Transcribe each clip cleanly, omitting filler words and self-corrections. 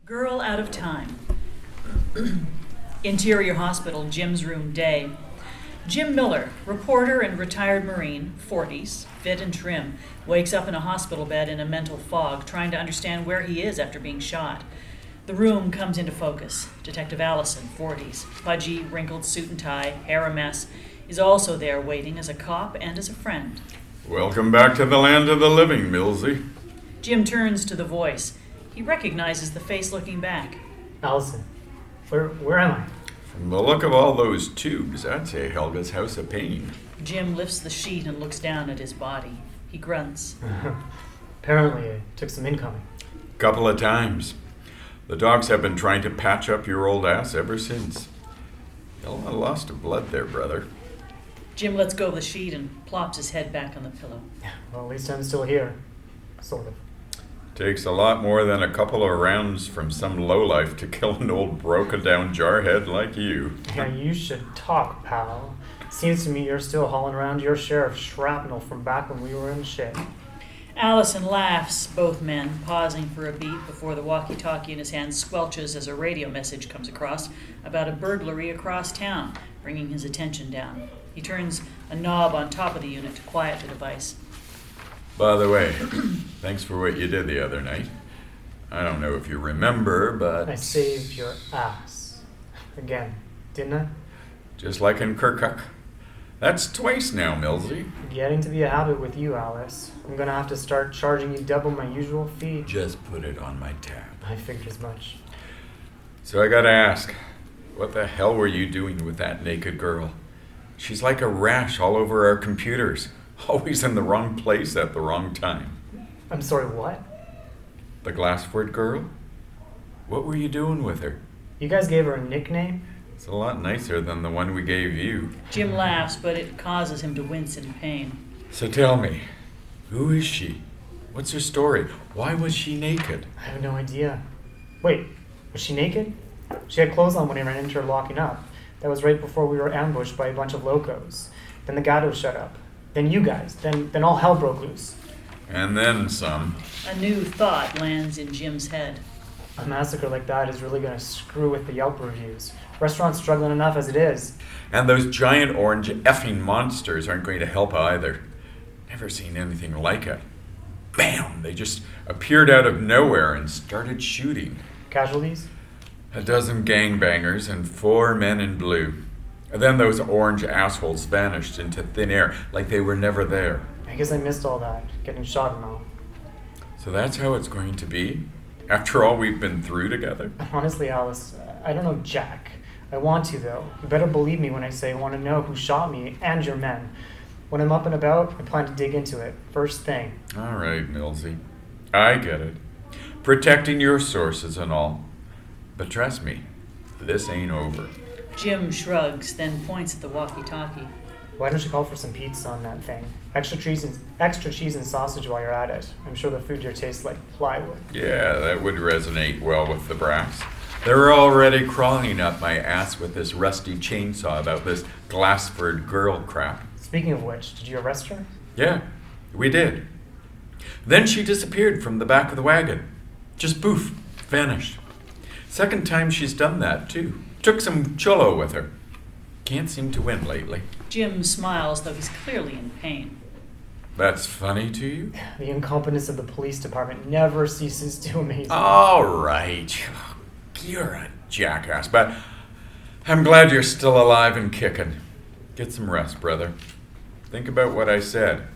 Girl out of time. Interior Hospital, Jim's room, day. Jim Miller, reporter and retired Marine, 40s, fit and trim, wakes up in a hospital bed in a mental fog, trying to understand where he is after being shot. The room comes into focus. Detective Alison, 40s, pudgy, wrinkled suit and tie, hair a mess, is also there waiting as a cop and as a friend. Welcome back to the land of the living, Millsy. Jim turns to the voice. He recognizes the face looking back. Alison, where am I? From the look of all those tubes, I'd say Helga's House of Pain. Jim lifts the sheet and looks down at his body. He grunts. Apparently it took some incoming. Couple of times. The docs have been trying to patch up your old ass ever since. A lost of blood there, brother. Jim lets go of the sheet and plops his head back on the pillow. Well, at least I'm still here. Sort of. Takes a lot more than a couple of rounds from some lowlife to kill an old broken-down jarhead like you. Yeah, you should talk, pal. Seems to me you're still hauling around your share of shrapnel from back when we were in shit. Allison laughs, both men, pausing for a beat before the walkie-talkie in his hand squelches as a radio message comes across about a burglary across town, bringing his attention down. He turns a knob on top of the unit to quiet the device. By the way, thanks for what you did the other night. I don't know if you remember, but... I saved your ass. Again, didn't I? Just like in Kirkuk. That's twice now, Millsy. Getting to be a habit with you, Alice. I'm gonna have to start charging you double my usual fee. Just put it on my tab. I figured as much. So I gotta ask, what the hell were you doing with that naked girl? She's like a rash all over our computers. Always in the wrong place at the wrong time. I'm sorry, what? The Glassford girl? What were you doing with her? You guys gave her a nickname? It's a lot nicer than the one we gave you. Jim laughs, but it causes him to wince in pain. So tell me, who is she? What's her story? Why was she naked? I have no idea. Wait, was she naked? She had clothes on when I ran into her locking up. That was right before we were ambushed by a bunch of locos. Then the Gatto shut up. Then you guys. Then all hell broke loose. And then some. A new thought lands in Jim's head. A massacre like that is really going to screw with the Yelp reviews. Restaurant's struggling enough as it is. And those giant orange effing monsters aren't going to help either. Never seen anything like it. Bam! They just appeared out of nowhere and started shooting. Casualties? A dozen gangbangers and 4 men in blue. And then those orange assholes vanished into thin air like they were never there. I guess I missed all that, getting shot and all. So that's how it's going to be? After all we've been through together? Honestly, Alice, I don't know jack. I want to, though. You better believe me when I say I want to know who shot me and your men. When I'm up and about, I plan to dig into it. First thing. All right, Millsy. I get it. Protecting your sources and all. But trust me, this ain't over. Jim shrugs, then points at the walkie-talkie. Why don't you call for some pizza on that thing? Extra cheese and sausage while you're at it. I'm sure the food here tastes like plywood. Yeah, that would resonate well with the brass. They're already crawling up my ass with this rusty chainsaw about this Glassford girl crap. Speaking of which, did you arrest her? Yeah, we did. Then she disappeared from the back of the wagon. Just poof, vanished. Second time she's done that, too. Took some cholo with her. Can't seem to win lately. Jim smiles, though he's clearly in pain. That's funny to you? The incompetence of the police department never ceases to amaze me. All right. You're a jackass, but I'm glad you're still alive and kicking. Get some rest, brother. Think about what I said.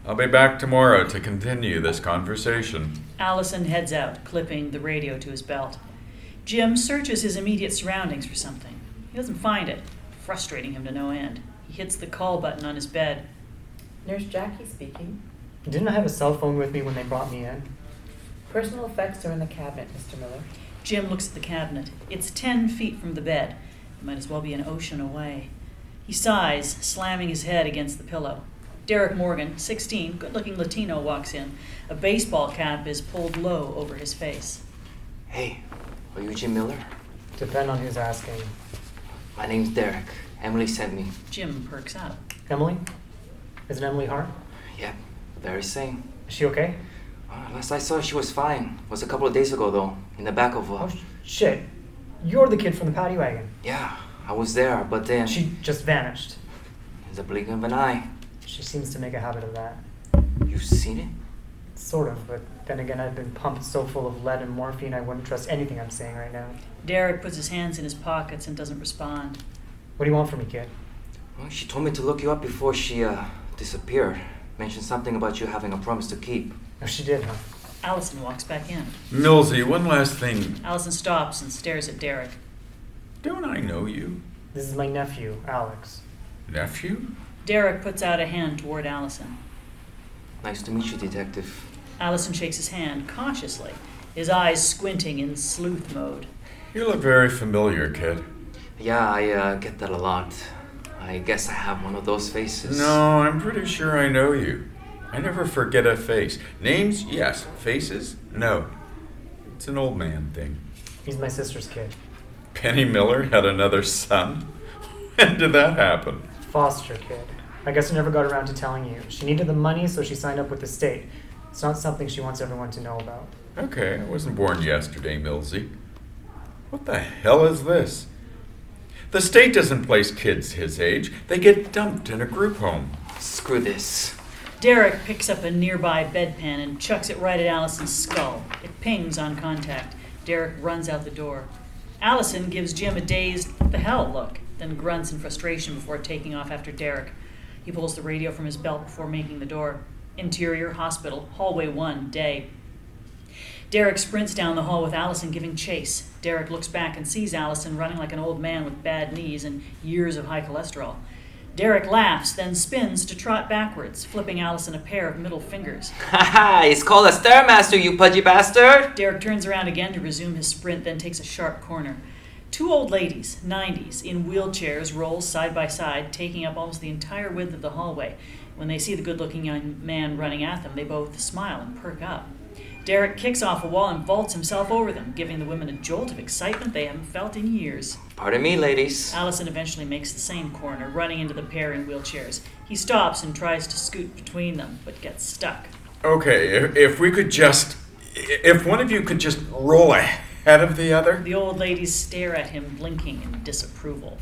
I'll be back tomorrow to continue this conversation. Alison heads out, clipping the radio to his belt. Jim searches his immediate surroundings for something. He doesn't find it, frustrating him to no end. He hits the call button on his bed. Nurse Jackie speaking. Didn't I have a cell phone with me when they brought me in? Personal effects are in the cabinet, Mr. Miller. Jim looks at the cabinet. It's 10 feet from the bed. It might as well be an ocean away. He sighs, slamming his head against the pillow. Derek Morgan, 16, good-looking Latino, walks in. A baseball cap is pulled low over his face. Hey, are you Jim Miller? Depend on who's asking. My name's Derek. Emily sent me. Jim perks up. Emily? Is it Emily Hart? Yep, very same. Is she okay? Last I saw, she was fine. It was a couple of days ago, though, in the back of Oh, shit. You're the kid from the paddy wagon. Yeah, I was there, but then... She just vanished. It's a blink of an eye. She seems to make a habit of that. You've seen it? Sort of, but then again, I've been pumped so full of lead and morphine I wouldn't trust anything I'm saying right now. Derek puts his hands in his pockets and doesn't respond. What do you want from me, kid? Well, she told me to look you up before she, disappeared. Mentioned something about you having a promise to keep. Oh, she did, huh? Alison walks back in. Millsy, one last thing. Alison stops and stares at Derek. Don't I know you? This is my nephew, Alex. Nephew? Derek puts out a hand toward Alison. Nice to meet you, Detective. Alison shakes his hand cautiously, his eyes squinting in sleuth mode. You look very familiar, kid. Yeah, I get that a lot. I guess I have one of those faces. No, I'm pretty sure I know you. I never forget a face. Names, yes. Faces, no. It's an old man thing. He's my sister's kid. Penny Miller had another son? When did that happen? Foster kid. I guess I never got around to telling you. She needed the money, so she signed up with the state. It's not something she wants everyone to know about. Okay, I wasn't born yesterday, Millsy. What the hell is this? The state doesn't place kids his age. They get dumped in a group home. Screw this. Derek picks up a nearby bedpan and chucks it right at Alison's skull. It pings on contact. Derek runs out the door. Alison gives Jim a dazed, what the hell look, then grunts in frustration before taking off after Derek. He pulls the radio from his belt before making the door. Interior Hospital, hallway 1, day. Derek sprints down the hall with Alison giving chase. Derek looks back and sees Alison running like an old man with bad knees and years of high cholesterol. Derek laughs, then spins to trot backwards, flipping Alison a pair of middle fingers. Haha, it's called a Stairmaster, you pudgy bastard! Derek turns around again to resume his sprint, then takes a sharp corner. Two old ladies, 90s, in wheelchairs roll side by side, taking up almost the entire width of the hallway. When they see the good-looking young man running at them, they both smile and perk up. Derek kicks off a wall and vaults himself over them, giving the women a jolt of excitement they haven't felt in years. Pardon me, ladies. Alison eventually makes the same corner, running into the pair in wheelchairs. He stops and tries to scoot between them, but gets stuck. Okay, if one of you could just roll ahead of the other. The old ladies stare at him, blinking in disapproval.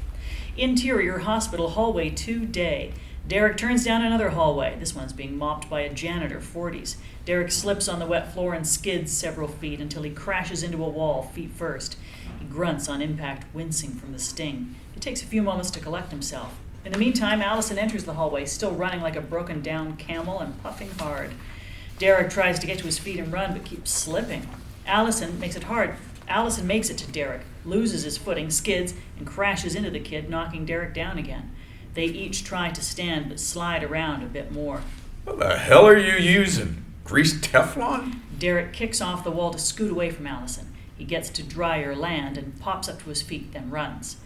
Interior Hospital, hallway 2, day. Derek turns down another hallway. This one's being mopped by a janitor, 40s. Derek slips on the wet floor and skids several feet until he crashes into a wall, feet first. He grunts on impact, wincing from the sting. It takes a few moments to collect himself. In the meantime, Alison enters the hallway, still running like a broken-down camel and puffing hard. Derek tries to get to his feet and run, but keeps slipping. Alison makes it hard. Alison makes it to Derek, loses his footing, skids, and crashes into the kid, knocking Derek down again. They each try to stand, but slide around a bit more. What the hell are you using? Greased Teflon? Derek kicks off the wall to scoot away from Alison. He gets to drier land and pops up to his feet, then runs.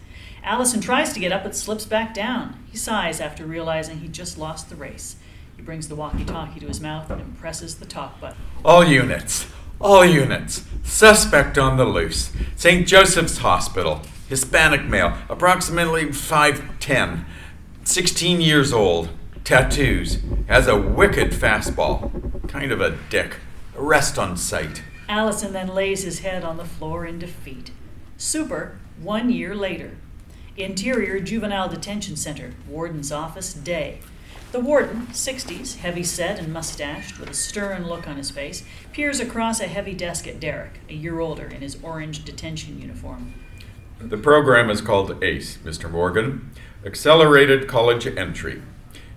Alison tries to get up but slips back down. He sighs after realizing he just lost the race. He brings the walkie-talkie to his mouth and presses the talk button. All units. Suspect on the loose. St. Joseph's Hospital. Hispanic male. Approximately 5'10". 16 years old. Tattoos. Has a wicked fastball. Kind of a dick. Arrest on sight. Alison then lays his head on the floor in defeat. Super, 1 year later. Interior Juvenile Detention Center, Warden's office, day. The warden, 60s, heavy-set and mustached, with a stern look on his face, peers across a heavy desk at Derek, a year older, in his orange detention uniform. The program is called ACE, Mr. Morgan. Accelerated College Entry.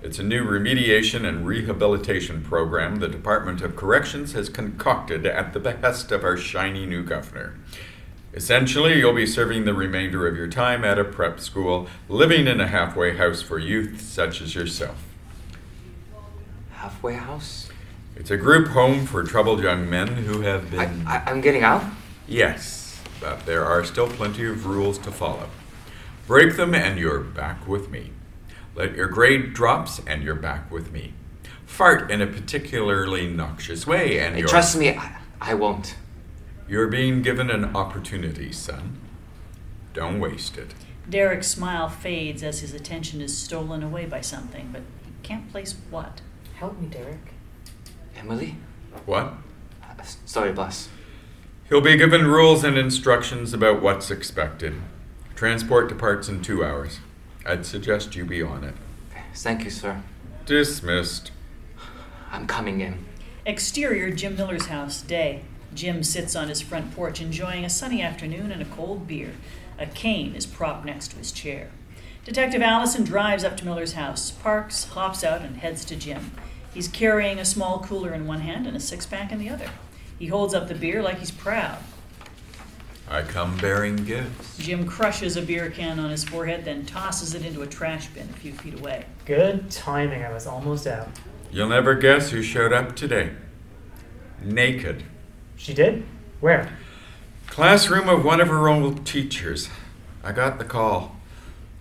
It's a new remediation and rehabilitation program the Department of Corrections has concocted at the behest of our shiny new governor. Essentially, you'll be serving the remainder of your time at a prep school, living in a halfway house for youth such as yourself. Halfway house? It's a group home for troubled young men who have been... I'm getting out? Yes, but there are still plenty of rules to follow. Break them and you're back with me. Let your grade drops and you're back with me. Fart in a particularly noxious way and you're... Trust me, I won't. You're being given an opportunity, son. Don't waste it. Derek's smile fades as his attention is stolen away by something, but he can't place what. Help me, Derek. Emily? What? Sorry, boss. He'll be given rules and instructions about what's expected. Transport departs in 2 hours. I'd suggest you be on it. Thank you, sir. Dismissed. I'm coming in. Exterior Jim Miller's house, day. Jim sits on his front porch enjoying a sunny afternoon and a cold beer. A cane is propped next to his chair. Detective Alison drives up to Miller's house, parks, hops out, and heads to Jim. He's carrying a small cooler in one hand and a six-pack in the other. He holds up the beer like he's proud. I come bearing gifts. Jim crushes a beer can on his forehead, then tosses it into a trash bin a few feet away. Good timing. I was almost out. You'll never guess who showed up today. Naked. She did? Where? Classroom of one of her old teachers. I got the call.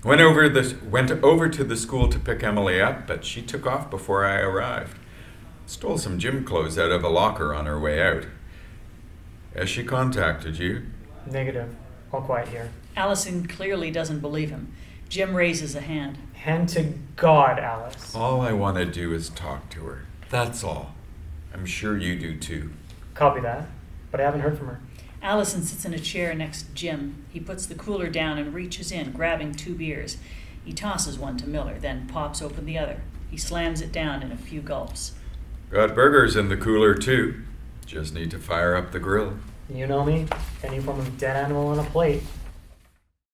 Went over to the school to pick Emily up, but she took off before I arrived. Stole some gym clothes out of a locker on her way out. Has she contacted you? Negative. All quiet here. Alison clearly doesn't believe him. Jim raises a hand. Hand to God, Alice. All I want to do is talk to her. That's all. I'm sure you do too. Copy that. But I haven't heard from her. Alison sits in a chair next to Jim. He puts the cooler down and reaches in, grabbing 2 beers. He tosses one to Miller, then pops open the other. He slams it down in a few gulps. Got burgers in the cooler too. Just need to fire up the grill. You know me. Any form of dead animal on a plate.